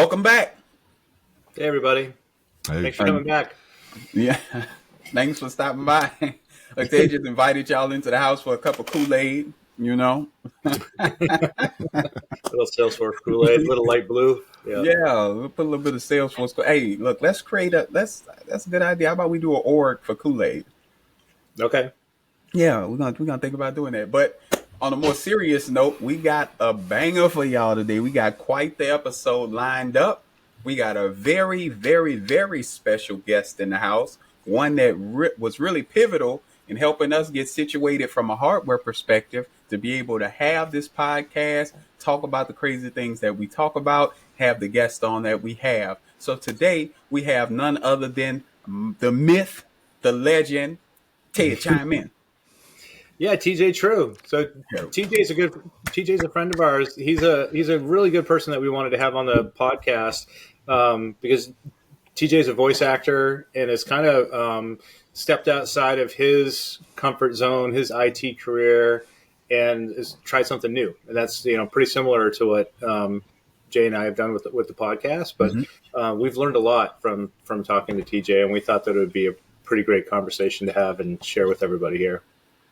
Welcome back. Hey, everybody. Hey. Thanks for coming back. Yeah. Thanks for stopping by. Like they just invited y'all into the house for a cup of Kool-Aid, you know? Little Salesforce Kool-Aid, little light blue. Yeah, we'll put a little bit of Salesforce. Hey, look, let's create that's a good idea. How about we do an org for Kool-Aid? Okay. Yeah, we're gonna think about doing that. But on a more serious note, we got a banger for y'all today. We got quite the episode lined up. We got a very, very, very special guest in the house. One that was really pivotal in helping us get situated from a hardware perspective to be able to have this podcast, talk about the crazy things that we talk about, have the guest on that we have. So today we have none other than the myth, the legend, Ted. Chime in. Yeah, TJ Trueh. So TJ's a friend of ours. He's a really good person that we wanted to have on the podcast because TJ's a voice actor and has kind of stepped outside of his comfort zone, his IT career, and has tried something new. And that's pretty similar to what Jay and I have done with the podcast. But we've learned a lot from talking to TJ, and we thought that it would be a pretty great conversation to have and share with everybody here.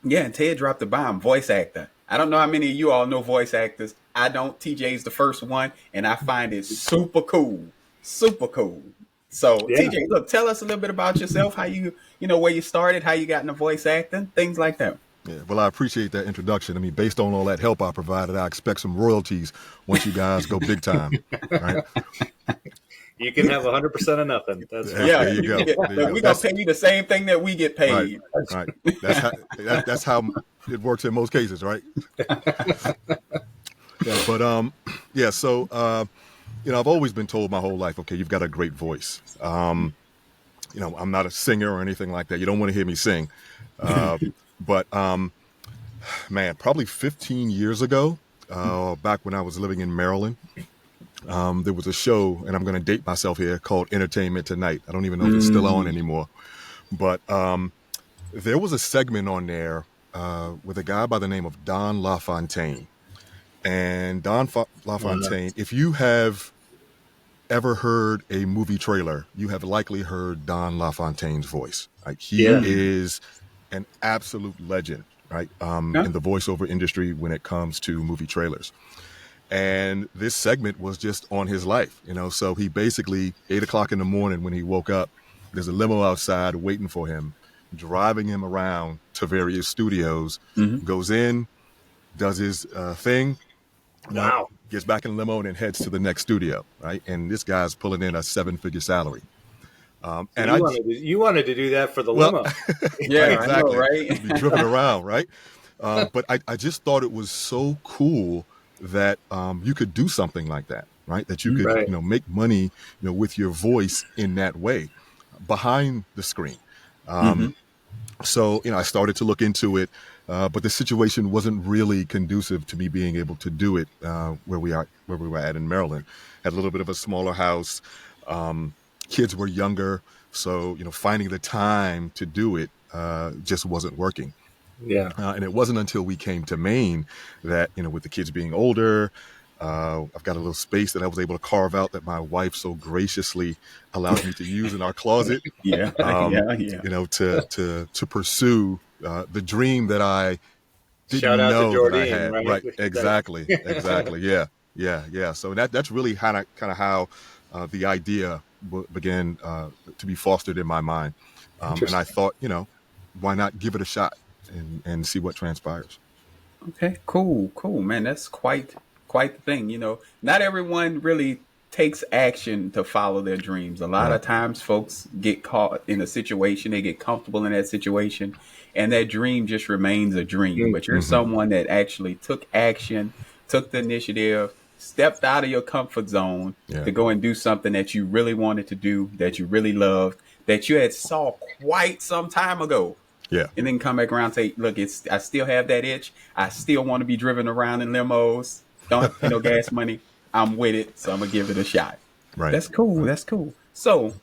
Yeah, and Ted dropped the bomb, voice actor. I don't know how many of you all know voice actors. I don't. TJ's the first one, and I find it super cool. Super cool. So, yeah. TJ, look, tell us a little bit about yourself, how you where you started, how you got into voice acting, things like that. Yeah, well, I appreciate that introduction. I mean, based on all that help I provided, I expect some royalties once you guys go big time. Right? You can have 100% of nothing. That's there you go. We're gonna pay you the same thing that we get paid. Right. That's how it works in most cases, right? Yeah. So I've always been told my whole life, okay, you've got a great voice. I'm not a singer or anything like that. You don't want to hear me sing. But probably 15 years ago, back when I was living in Maryland, there was a show, and I'm going to date myself here, called Entertainment Tonight. I don't even know if it's still on anymore. But there was a segment on there with a guy by the name of Don LaFontaine. And Don LaFontaine, if you have ever heard a movie trailer, you have likely heard Don LaFontaine's voice. Like he is an absolute legend, right? In the voiceover industry when it comes to movie trailers. And this segment was just on his life, so he basically 8:00 in the morning when he woke up, there's a limo outside waiting for him, driving him around to various studios, goes in, does his thing. Wow. Gets back in the limo and then heads to the next studio, right? And this guy's pulling in a 7-figure salary. You wanted to do that for the limo. Yeah, exactly. I know, right? Be driven around, right? But I just thought it was so cool that you could do something like that, right? That you could, make money, with your voice in that way behind the screen. So, I started to look into it, but the situation wasn't really conducive to me being able to do it where we were at in Maryland. Had a little bit of a smaller house. Kids were younger, so finding the time to do it just wasn't working. Yeah, and it wasn't until we came to Maine that with the kids being older, I've got a little space that I was able to carve out that my wife so graciously allowed me to use in our closet. To pursue the dream that I didn't Shout out know to Jordine, that I had. right? Exactly. Yeah. So that's really kind of how the idea began to be fostered in my mind. And I thought, why not give it a shot and see what transpires. Okay, cool, man. That's quite the thing. Not everyone really takes action to follow their dreams. A lot of times folks get caught in a situation, they get comfortable in that situation, and that dream just remains a dream. But you're someone that actually took action, took the initiative, stepped out of your comfort zone to go and do something that you really wanted to do, that you really loved, that you had saw quite some time ago. Yeah. And then come back around and say, look, I still have that itch. I still want to be driven around in limos. Don't have to pay no gas money. I'm with it. So I'm going to give it a shot. Right. That's cool. So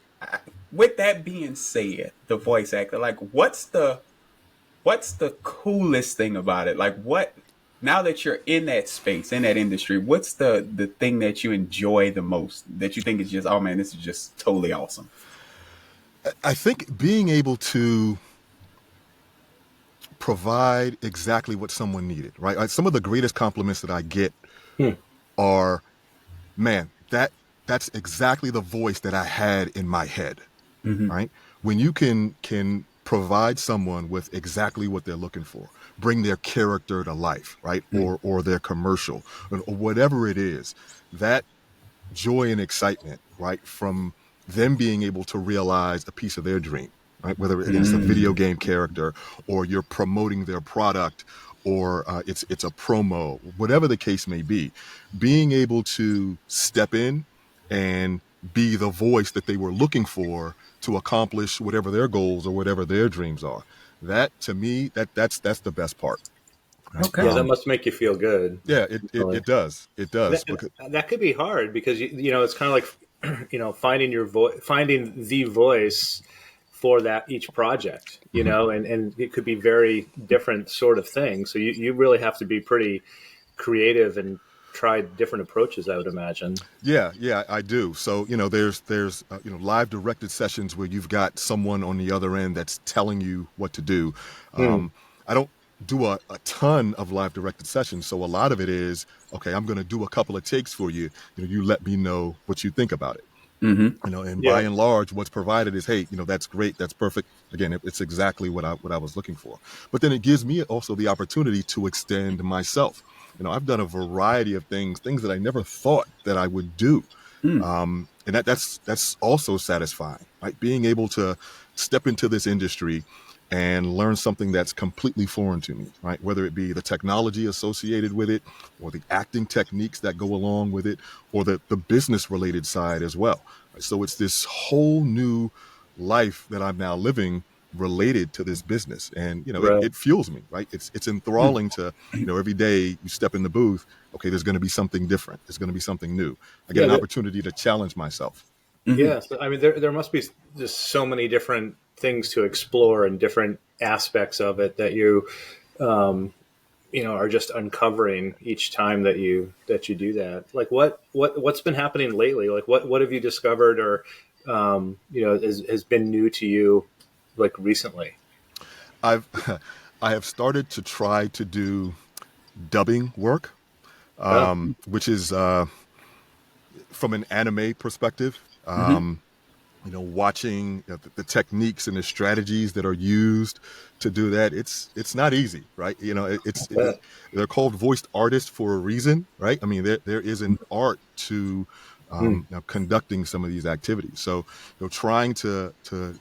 with that being said, the voice actor, like what's the coolest thing about it? Like what now that you're in that space, in that industry, what's the thing that you enjoy the most, that you think is just, oh man, this is just totally awesome? I think being able to provide exactly what someone needed, right? Some of the greatest compliments that I get Hmm. are, man, that's exactly the voice that I had in my head, Mm-hmm. right? When you can provide someone with exactly what they're looking for, bring their character to life, right? Or their commercial, or whatever it is, that joy and excitement, right, from them being able to realize a piece of their dream, right? Whether again it's a video game character, or you're promoting their product, or it's a promo, whatever the case may be, being able to step in and be the voice that they were looking for to accomplish whatever their goals or whatever their dreams are. That to me, that's the best part, right? Okay. Yeah, that must make you feel good. Yeah, it does. It does. That, Because that could be hard because it's kind of like finding your voice, finding the voice for that each project, Mhm. and it could be very different sort of thing. So you really have to be pretty creative and try different approaches, I would imagine. Yeah, I do. So there's live directed sessions where you've got someone on the other end that's telling you what to do. Hmm. I don't do a ton of live directed sessions, so a lot of it is okay. I'm going to do a couple of takes for you. You let me know what you think about it. Mm-hmm. And by Yeah. and large, what's provided is, hey, that's great, that's perfect. Again, it's exactly what I was looking for. But then it gives me also the opportunity to extend myself. I've done a variety of things that I never thought that I would do, Mm. and that's also satisfying, right? Being able to step into this industry and learn something that's completely foreign to me, right? Whether it be the technology associated with it, or the acting techniques that go along with it, or the business related side as well. So it's this whole new life that I'm now living related to this business, and Right. it fuels me, right? It's Mm. enthralling to every day you step in the booth. Okay, there's going to be something different. There's going to be something new. I get Yeah. an opportunity to challenge myself. Mm-hmm. Yeah. So, I mean, there must be just so many different things to explore and different aspects of it that um, are just uncovering each time that you do that. Like what's been happening lately? Like what have you discovered or has been new to you like recently? I've I have started to try to do dubbing work, Oh, which is from an anime perspective. Mm-hmm. Watching the techniques and the strategies that are used to do that, it's not easy, right? They're called voiced artists for a reason, right? I mean, there is an art to hmm. conducting some of these activities. So trying to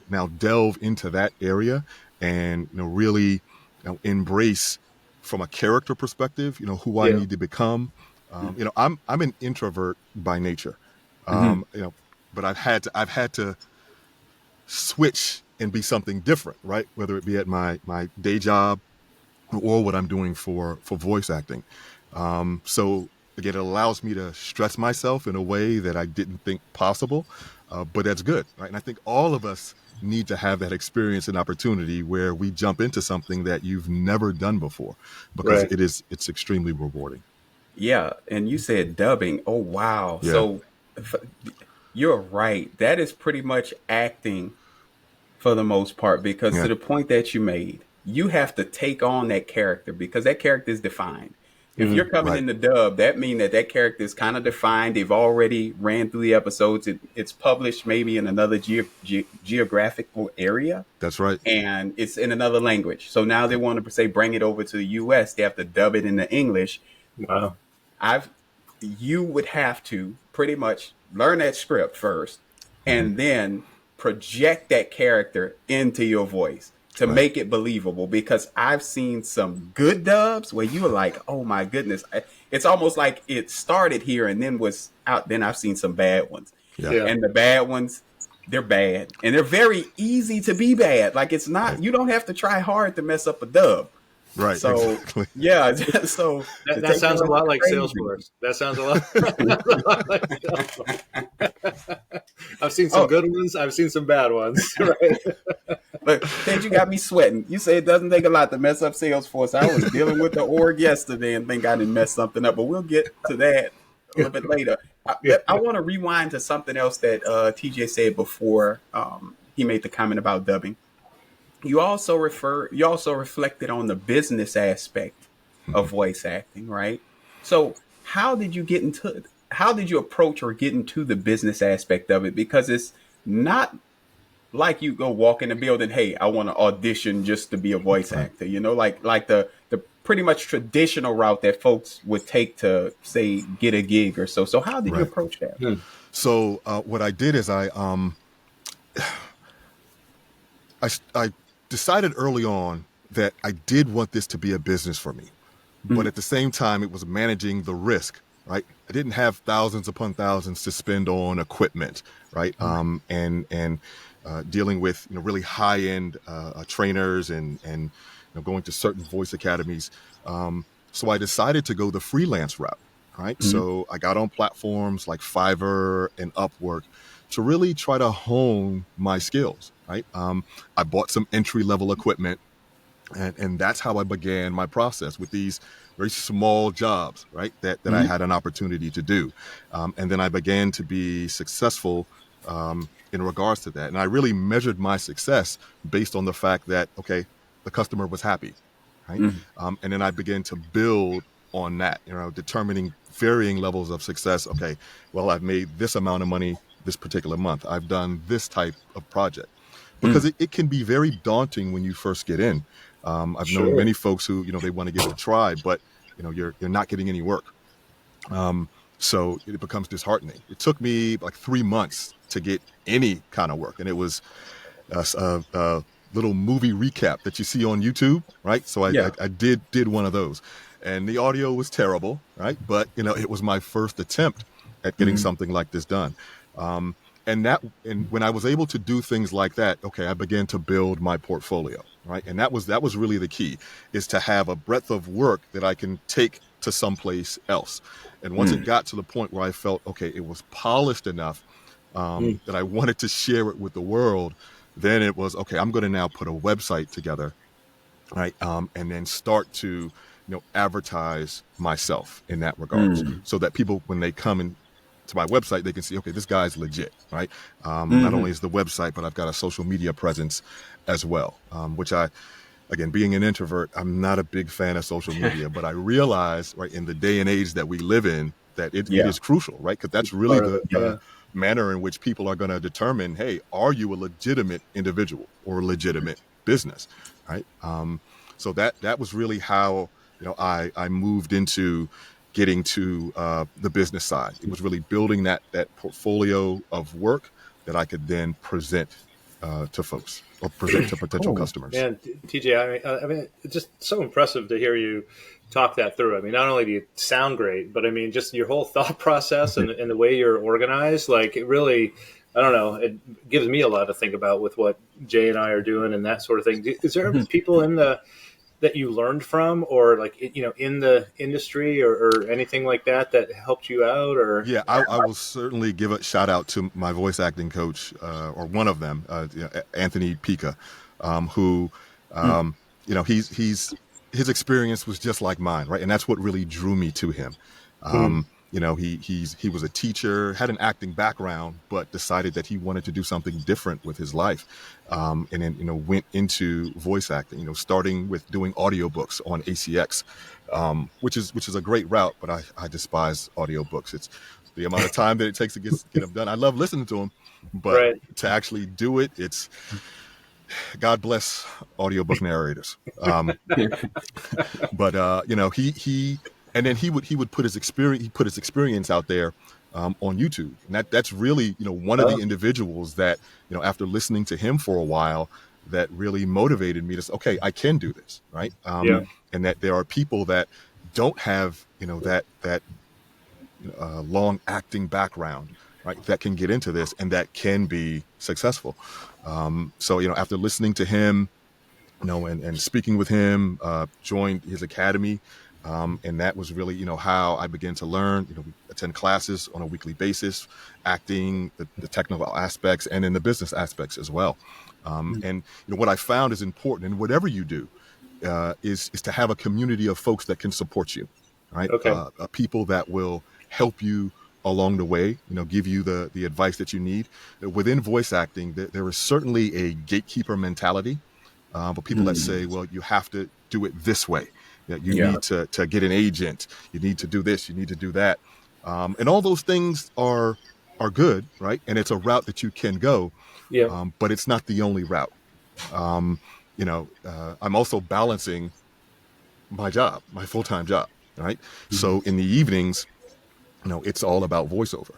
now delve into that area and really embrace from a character perspective, who I Yeah. need to become. I'm an introvert by nature. Mm-hmm. But I've had to switch and be something different, right? Whether it be at my day job or what I'm doing for voice acting. So again, it allows me to stress myself in a way that I didn't think possible, but that's good, right? And I think all of us need to have that experience and opportunity where we jump into something that you've never done before, because Right. it's extremely rewarding. Yeah, and you said dubbing. Oh wow. Yeah, So if, you're right. That is pretty much acting for the most part, because to yeah, the point that you made, you have to take on that character because that character is defined. If you're Hmm. coming right. in the dub, that means that character is kind of defined. They've already ran through the episodes. It's published maybe in another geographical area, That's right. and it's in another language. So now they want to say bring it over to the U.S. They have to dub it into English. Wow. I've You would have to pretty much learn that script first Hmm. and then project that character into your voice to Right. make it believable, because I've seen some good dubs where you were like, "Oh my goodness." It's almost like it started here and then was out. Then I've seen some bad ones. Yeah. Yeah. And the bad ones, they're bad. And they're very easy to be bad. Like it's not Right. you don't have to try hard to mess up a dub. Right. So Exactly. yeah, so to That take sounds a care of lot the like crazy. Salesforce. That sounds a lot, sounds a lot like Salesforce. I've seen some Oh, good ones. I've seen some bad ones. Right. but Ted, you got me sweating. You say it doesn't take a lot to mess up Salesforce. I was dealing with the org yesterday and think I didn't mess something up, but we'll get to that a little bit later. Yeah. I want to rewind to something else that TJ said before he made the comment about dubbing. You also reflected on the business aspect of voice acting, right? So how did you approach or get into the business aspect of it? Because it's not like you go walk in the building, hey, I want to audition just to be a voice Right. actor, like the pretty much traditional route that folks would take to say get a gig or so. So how did you Right. approach that? Hmm. So what I did is I decided early on that I did want this to be a business for me, but Mm-hmm. at the same time, it was managing the risk. Right. I didn't have thousands upon thousands to spend on equipment. Right. And dealing with really high end trainers and going to certain voice academies. So I decided to go the freelance route. Right. Mm-hmm. So I got on platforms like Fiverr and Upwork to really try to hone my skills. Right. I bought some entry level equipment, and that's how I began my process with these very small jobs, right? That I Mm-hmm. had an opportunity to do, and then I began to be successful in regards to that. And I really measured my success based on the fact that okay, the customer was happy, right? Mm-hmm. And then I began to build on that, determining varying levels of success. Okay, well, I've made this amount of money this particular month. I've done this type of project because Mm-hmm. it can be very daunting when you first get in. I've known Sure. many folks who they want to give it a try, but you're not getting any work. Um, so it becomes disheartening. It took me like 3 months to get any kind of work, and it was a little movie recap that you see on YouTube, right? So I, I, Yeah. I did one of those, and the audio was terrible, right? But it was my first attempt at getting Mm-hmm. something like this done. Um, and when I was able to do things like that, okay, I began to build my portfolio, right? And that was really the key, is to have a breadth of work that I can take to someplace else. And once it Mm-hmm. got to the point where I felt okay, it was polished enough Hmm. that I wanted to share it with the world, then it was okay, I'm going to now put a website together, right? And then start to advertise myself in that regards, Mm-hmm. so that people, when they come in to my website, they can see, okay, this guy's legit, right? Not Mm-hmm. only is the website, but I've got a social media presence as well, which I, again, being an introvert, I'm not a big fan of social media, but I realize, right, in the day and age that we live in, that it Yeah. is crucial, right? Because that's really Part of the it. the Yeah. manner in which people are going to determine, hey, are you a legitimate individual or a legitimate business, right? So that was really how I moved into getting to the business side. It was really building that portfolio of work that I could then present to folks or present to potential Cool. customers. Man, TJ, I mean, it's just so impressive to hear you talk that through. I mean, not only do you sound great, but I mean, just your whole thought process and the way you're organized, like it really, I don't know, it gives me a lot to think about with what Jay and I are doing and that sort of thing. Is there people in the that you learned from, or like in the industry, or anything like that that helped you out, or Yeah, I will certainly give a shout out to my voice acting coach, or one of them, Anthony Pica, who, Mm-hmm. he's his experience was just like mine, right? And that's what really drew me to him. Hmm. He was a teacher, had an acting background, but decided that he wanted to do something different with his life, and then went into voice acting. Starting with doing audiobooks on ACX, which is a great route, but I despise audiobooks. It's the amount of time that it takes to get them done. I love listening to them, but right? to actually do it, it's God bless audiobook narrators. But he and then he would put his experience out there on YouTube, and that's really one of Oh, the individuals that after listening to him for a while, that really motivated me to say, okay, I can do this, right? yeah. And that there are people that don't have that long acting background, right, that can get into this and that can be successful. So after listening to him, and speaking with him, joined his academy. And that was really, how I began to learn. We attend classes on a weekly basis, acting, the technical aspects, and in the business aspects as well. And what I found is important in whatever you do, is to have a community of folks that can support you, right? Okay. People that will help you along the way, give you the advice that you need. Within voice acting, there is certainly a gatekeeper mentality, but people that say, well, you have to do it this way. You Yeah. need to get an agent. You need to do this. You need to do that. And all those things are good, right? And it's a route that you can go, Yeah. but it's not the only route. I'm also balancing my job, my full-time job, right? So in the evenings, it's all about voiceover,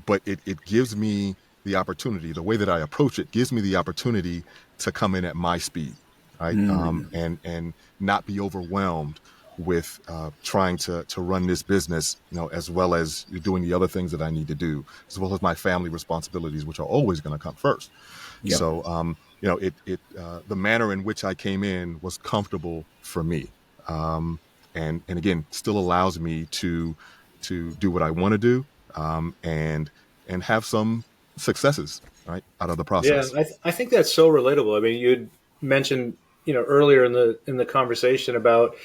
but it gives me the opportunity. The way that I approach it gives me the opportunity to come in at my speed, right? And not be overwhelmed with trying to run this business, as well as doing the other things that I need to do, as well as my family responsibilities, which are always going to come first. Yep. So, the manner in which I came in was comfortable for me, and again, still allows me to do what I want to do, and have some successes, right, out of the Yeah, process. I think that's so relatable. I mean, you'd mentioned, earlier in the conversation about,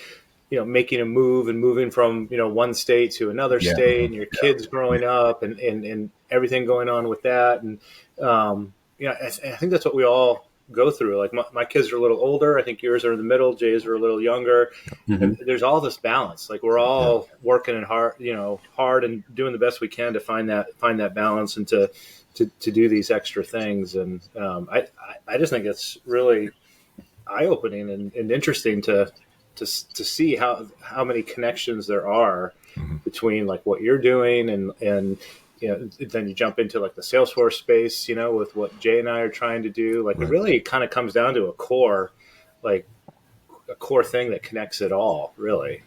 making a move and moving from, one state to another Yeah. state, and your kids growing up, and everything going on with that, and I think that's what we all go through. Like my kids are a little older. I think yours are in the middle. Jay's are a little younger, and there's all this balance. Like we're all working and hard and doing the best we can to find that balance and to do these extra things. And I just think it's really eye-opening and interesting to see how many connections there are between like what you're doing and then you jump into like the Salesforce space, with what Jay and I are trying to do. Like it really kind of comes down to a core thing that connects it all, really.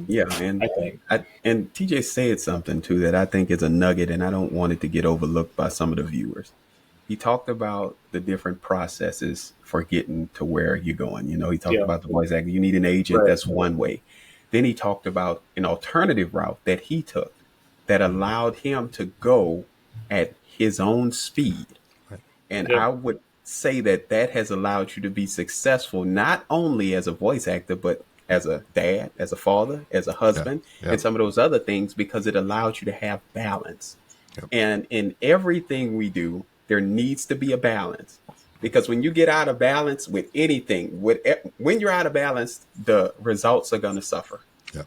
Yeah, and I think. and TJ said something too that I think is a nugget, and I don't want it to get overlooked by some of the viewers. He talked about the different processes for getting to where you're going. He talked Yeah. about the voice acting. You need an agent. Right. That's one way. Then he talked about an alternative route that he took that allowed him to go at his own speed. Right. And Yeah. I would say that has allowed you to be successful, not only as a voice actor, but as a dad, as a father, as a husband, and some of those other things, because it allows you to have balance. And in everything we do, there needs to be a balance. Because when you get out of balance with anything, when you're out of balance, the results are going to suffer.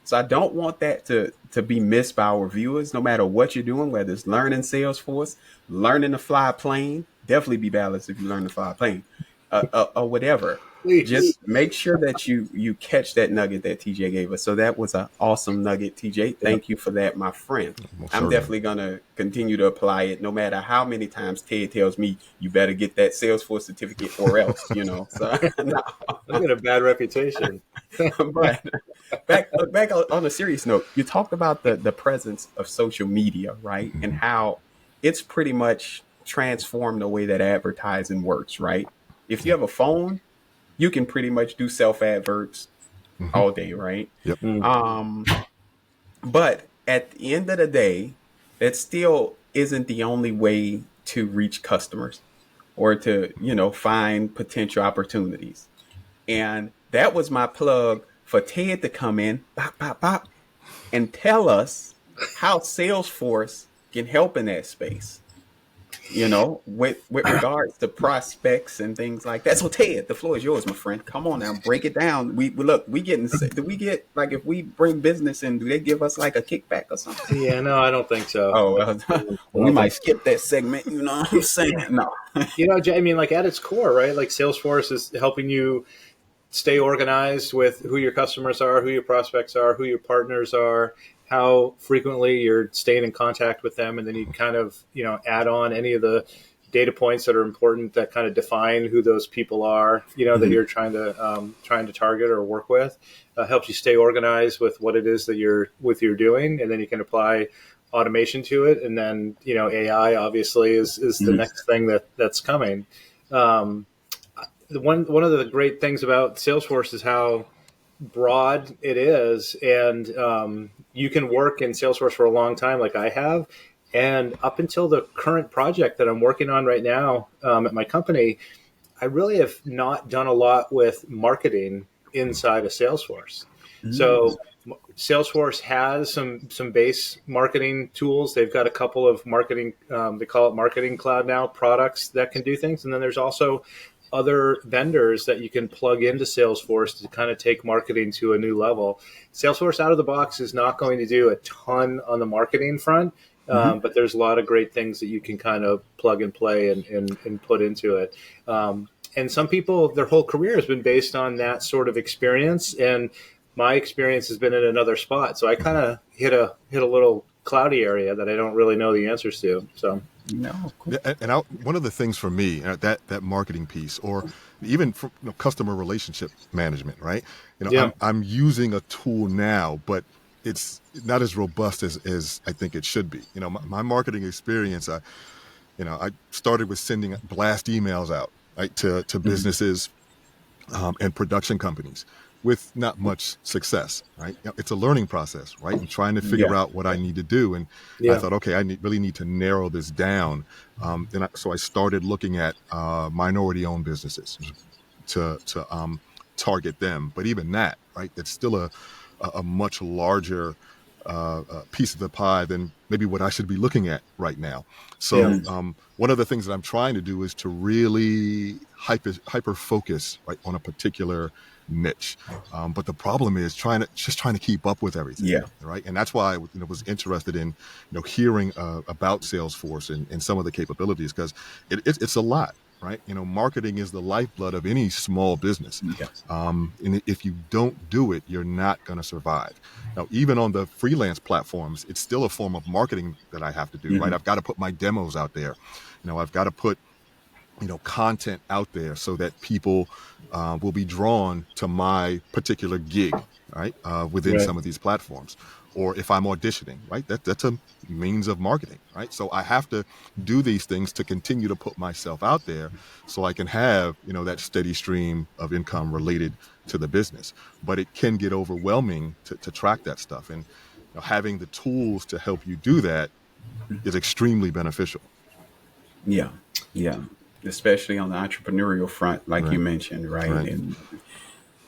So I don't want that to be missed by our viewers, no matter what you're doing, whether it's learning Salesforce, learning to fly a plane. Definitely be balanced if you learn to fly a plane, or whatever. Please. Just make sure that you catch that nugget that TJ gave us. So that was an awesome nugget, TJ. Thank you for that, my friend. I'm definitely going to continue to apply it, no matter how many times Ted tells me you better get that Salesforce certificate or else, So no. I get a bad reputation. But back on a serious note, you talked about the presence of social media, right? And how it's pretty much transformed the way that advertising works, right? If you have a phone, you can pretty much do self adverts all day, right? Yep. But at the end of the day, that still isn't the only way to reach customers or to, find potential opportunities. And that was my plug for Ted to come in, bop, bop, bop, and tell us how Salesforce can help in that space. With regards to prospects and things like that. So Ted, the floor is yours, my friend. Come on now, break it down. Do we get like, if we bring business in, do they give us like a kickback or something? Yeah, no, I don't think so. Oh, we might skip that segment. You know what I'm saying? No. I mean, like at its core, right? Like Salesforce is helping you stay organized with who your customers are, who your prospects are, who your partners are, how frequently you're staying in contact with them. And then you kind of, add on any of the data points that are important that kind of define who those people are, that you're trying to target or work with. Helps you stay organized with what it is that you're doing. And then you can apply automation to it. And then, AI obviously is the next thing that's coming. one of the great things about Salesforce is how broad it is, and you can work in Salesforce for a long time, like I have. And up until the current project that I'm working on right now at my company, I really have not done a lot with marketing inside of Salesforce. Mm. So Salesforce has some base marketing tools. They've got a couple of marketing, they call it Marketing Cloud now, products that can do things. And then there's also other vendors that you can plug into Salesforce to kind of take marketing to a new level. Salesforce out of the box is not going to do a ton on the marketing front, but there's a lot of great things that you can kind of plug and play and put into it. And some people, their whole career has been based on that sort of experience. And my experience has been in another spot. So I kind of hit a little cloudy area that I don't really know the answers to. So. No, cool. And one of the things for me, that marketing piece, or even for, customer relationship management, right? I'm using a tool now, but it's not as robust as I think it should be. My marketing experience, I started with sending blast emails out, right, to businesses and production companies with not much success, right? It's a learning process, right? I'm trying to figure out what I need to do. And I thought, okay, I really need to narrow this down. So I started looking at minority-owned businesses to target them. But even that, right, it's still a much larger piece of the pie than maybe what I should be looking at right now. So one of the things that I'm trying to do is to really hyper focus, right, on a particular niche. But the problem is trying to keep up with everything. Right. And that's why I was interested in, hearing about Salesforce and some of the capabilities, because it's a lot. Right. Marketing is the lifeblood of any small business. And if you don't do it, you're not going to survive. Now, even on the freelance platforms, it's still a form of marketing that I have to do. Right. I've got to put my demos out there. I've got to put content out there so that people will be drawn to my particular gig, right, within some of these platforms. Or if I'm auditioning, right, that's a means of marketing, right? So I have to do these things to continue to put myself out there so I can have, that steady stream of income related to the business. But it can get overwhelming to track that stuff. And having the tools to help you do that is extremely beneficial. Yeah. Especially on the entrepreneurial front, like you mentioned, right? And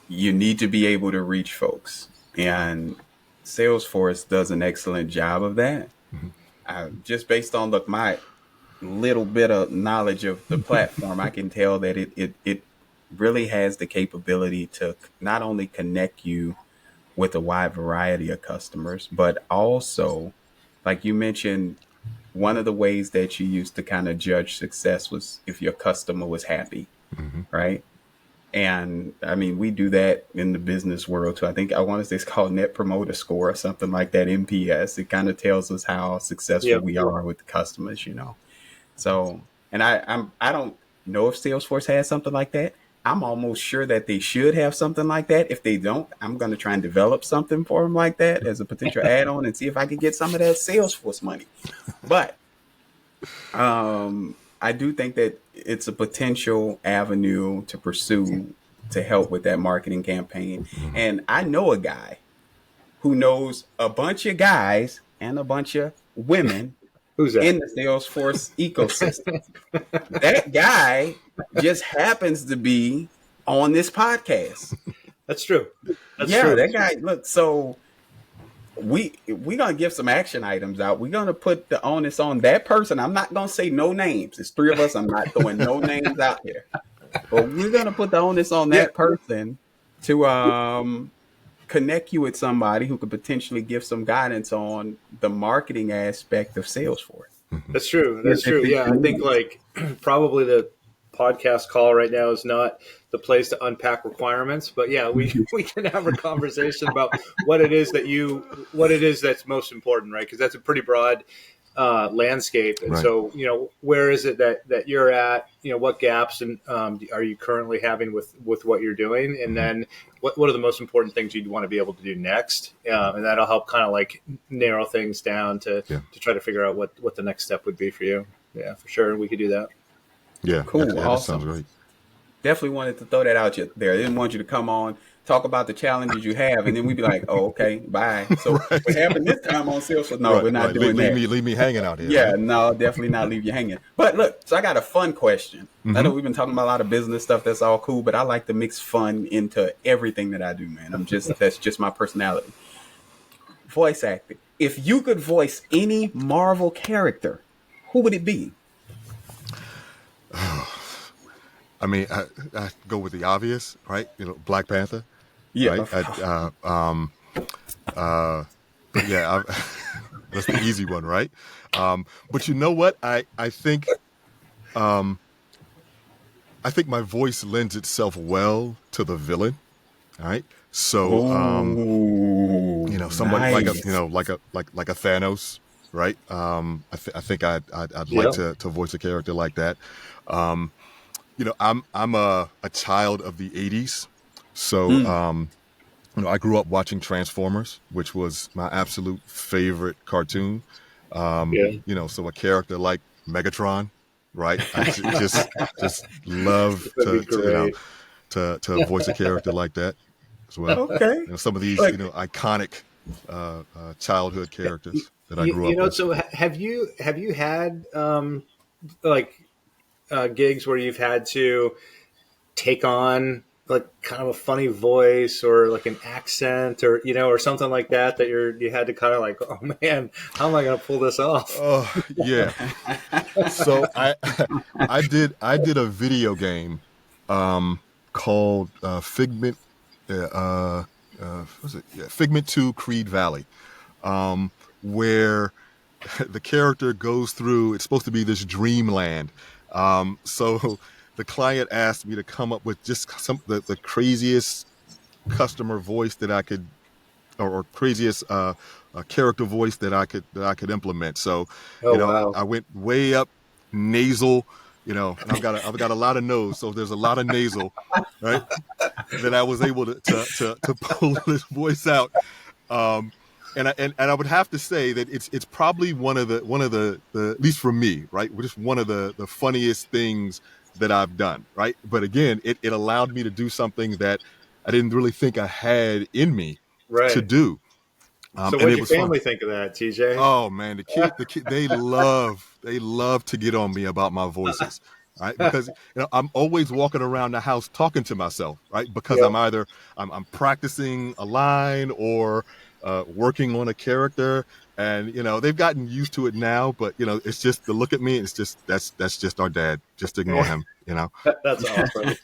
you need to be able to reach folks. And Salesforce does an excellent job of that. Just based on my little bit of knowledge of the platform, I can tell that it really has the capability to not only connect you with a wide variety of customers, but also, like you mentioned, one of the ways that you used to kind of judge success was if your customer was happy, right? And I mean, we do that in the business world too. I want to say it's called Net Promoter Score or something like that, NPS. It kind of tells us how successful we are with the customers, So, and I don't know if Salesforce has something like that. I'm almost sure that they should have something like that. If they don't, I'm going to try and develop something for them like that as a potential add-on and see if I can get some of that Salesforce money. But I do think that it's a potential avenue to pursue to help with that marketing campaign. And I know a guy who knows a bunch of guys and a bunch of women Who's that? in the Salesforce ecosystem. That guy just happens to be on this podcast. That's true. That's true. true. That guy, look, so we're gonna give some action items out. We're gonna put the onus on that person. I'm not gonna say no names. It's three of us. I'm not throwing no names out here. But we're gonna put the onus on that person to connect you with somebody who could potentially give some guidance on the marketing aspect of Salesforce. That's true. That's true. Yeah, I think probably the podcast call right now is not the place to unpack requirements, but yeah, we can have a conversation about what it is that's most important, right? Because that's a pretty broad landscape, and so where is it that you're at? What gaps and are you currently having with what you're doing, and then what are the most important things you'd want to be able to do next, and that'll help kind of narrow things down to try to figure out what the next step would be for you. Yeah, for sure, we could do that. Yeah, cool. That Awesome. sounds great. Definitely wanted to throw that out there. I didn't want you to come on, talk about the challenges you have, and then we'd be like, "Oh, okay, bye." So Right. what happened this time on Sales? No, Right. we're not Right. doing that. Leave me hanging out here. Yeah, Right. no, definitely not leave you hanging. But look, so I got a fun question. I Mm-hmm. know we've been talking about a lot of business stuff. That's all cool, but I like to mix fun into everything that I do, man. That's just my personality. Voice acting. If you could voice any Marvel character, who would it be? I mean, I go with the obvious, right? You know, Black Panther, Yeah, right? Yeah, that's the easy one, right? But you know what? Um, I think my voice lends itself well to the villain. All right. So, oh, you know, someone like a, you nice. know, like a Thanos, right? I think I'd like Yeah. to voice a character like that. Um, you know, I'm a child of the '80s, so Mm. you know, I grew up watching Transformers, which was my absolute favorite cartoon. Yeah. You know, so a character like Megatron, right? Just love That'd be to you know great. to voice a character like that as well. Okay. You know, some of these, you Like, know, iconic childhood characters that I grew up with. So have you had like gigs where you've had to take on like kind of a funny voice or like an accent or or something like that you had to kind of like, oh man, how am I going to pull this off? Oh yeah. So I did a video game called Figment. Was it? Yeah, Figment 2 Creed Valley, where the character goes through. It's supposed to be this dreamland. So the client asked me to come up with just the craziest customer voice that I could, or craziest character voice that I could implement. So, Oh you know, wow. I went way up nasal. You know, and I've got a lot of nose, so there's a lot of nasal, right? That I was able to pull this voice out. Um, and I would have to say that it's probably one of the at least for me, right, just one of the funniest things that I've done, right. But again, it allowed me to do something that I didn't really think I had in me to Right. do, So and what'd it your was fun. family think of that, TJ? Oh man, the kid, they love to get on me about my voices, right? Because you know I'm always walking around the house talking to myself, right? Because Yep. I'm practicing a line or working on a character, and you know they've gotten used to it now. But you know it's just to look at me. It's just that's just our dad. Just ignore him, you know. That's awesome.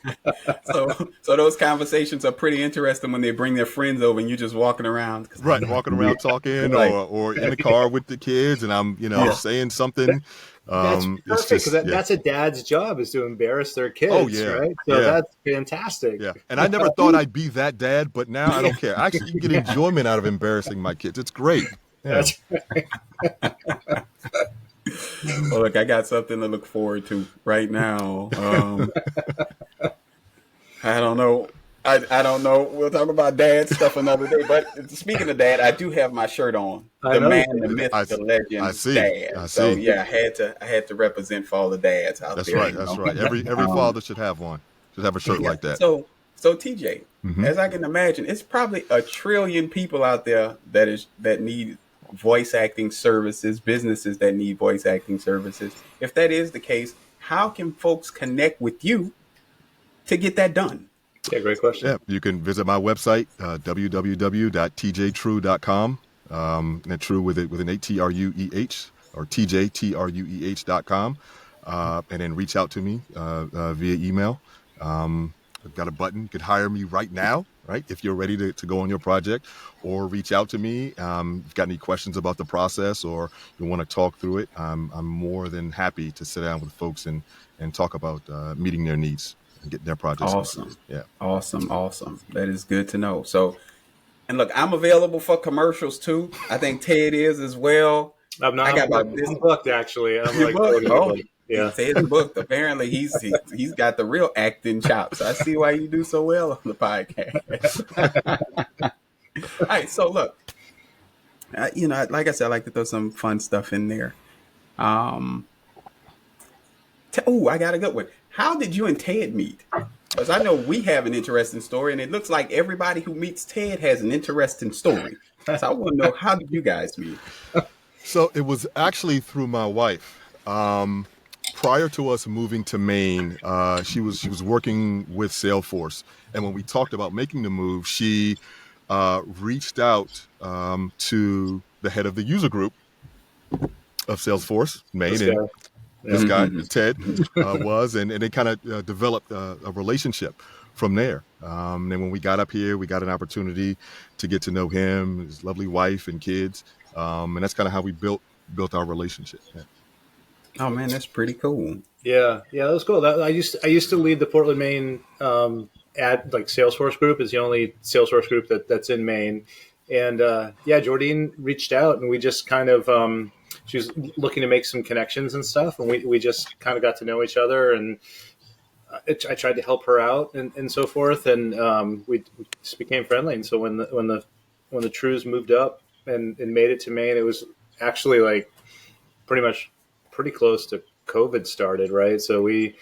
so those conversations are pretty interesting when they bring their friends over and you're just walking around because I Right, got walking to around talking, like, or in the car with the kids, and I'm you know yeah, saying something. That's It's perfect because just yeah. that's a dad's job, is to embarrass their Oh kids, yeah, right? So yeah. that's fantastic. Yeah, and I never thought I'd be that dad, but now I don't care. I actually get enjoyment out of embarrassing my kids. It's great. Yeah. That's well, look, I got something to look forward to right now. I don't know. I don't know. We'll talk about dad stuff another day. But speaking of dad, I do have my shirt on. I The know you man, the do. myth, I, the I legend, see. dad. I So see. yeah, I had to represent for all the dads out That's there. right. You That's know. right. Every father should have one. Should have a shirt Yeah. like that. So TJ, Hmm. as I can imagine, it's probably a trillion people out there that need voice acting services, businesses that need voice acting services. If that is the case, how can folks connect with you to get that done? Yeah, great question. Yeah, you can visit my website, www.tjtrueh.com. And True with an ATRUEH or TJTRUEH.com. And then reach out to me via email. I've got a button. You could hire me right now, right? If you're ready to go on your project, or reach out to me. If you've got any questions about the process or you want to talk through it, I'm more than happy to sit down with folks and talk about meeting their needs and getting their projects completed. Awesome. Yeah. Awesome. That is good to know. So, and look, I'm available for commercials too. I think Ted is as well. I'm not. I got about this. I'm booked actually. I'm Your like book. totally Oh, booked. Yeah. Ted's booked. Apparently, he's got the real acting chops. I see why you do so well on the podcast. All right. So look, like I said, I like to throw some fun stuff in there. I got a good one. How did you and Ted meet? Because I know we have an interesting story, and it looks like everybody who meets Ted has an interesting story. So I want to know, how did you guys meet? So it was actually through my wife. Prior to us moving to Maine, she was working with Salesforce, and when we talked about making the move, she reached out to the head of the user group of Salesforce Maine, This and guy. this Yeah. guy Ted was, and they kind of developed a relationship from there. And when we got up here, we got an opportunity to get to know him, his lovely wife and kids, and that's kind of how we built our relationship. Yeah. Oh man, that's pretty cool. Yeah, that was cool. I used to lead the Portland, Maine ad like Salesforce group. Is the only Salesforce group that's in Maine, and Jordine reached out, and we just kind of she was looking to make some connections and stuff, and we just kind of got to know each other, and I tried to help her out and so forth, and we just became friendly. And so when the Truehs moved up and made it to Maine, it was actually like pretty close to COVID started, right? So we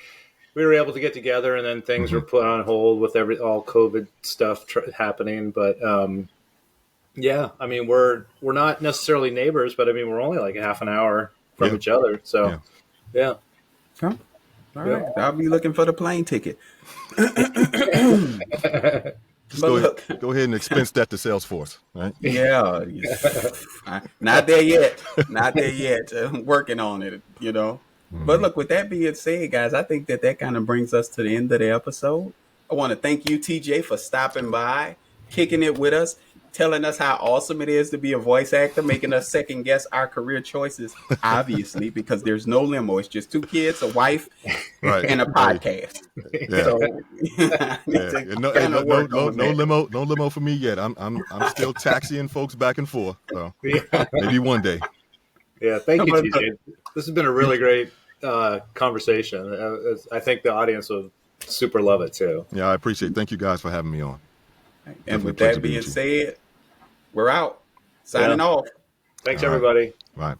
were able to get together, and then things were put on hold with all COVID stuff happening. But I mean, we're not necessarily neighbors, but I mean, we're only like a half an hour from each other. So yeah. Huh? All right, I'll be looking for the plane ticket. Just go ahead and expense that to Salesforce, right? Yeah, not there yet. Not there yet. Working on it, But look, with that being said, guys, I think that kind of brings us to the end of the episode. I want to thank you, TJ, for stopping by, kicking it with us, telling us how awesome it is to be a voice actor, making us second guess our career choices, obviously, because there's no limo. It's just 2 kids, a wife, and a podcast. Yeah. So, no limo for me yet. I'm still taxiing folks back and forth. So maybe one day. Yeah, thank you, TJ. This has been a really great conversation. I think the audience will super love it too. Yeah, I appreciate it. Thank you guys for having me on. And with that being said, we're out. Signing off. Thanks, everybody. Right.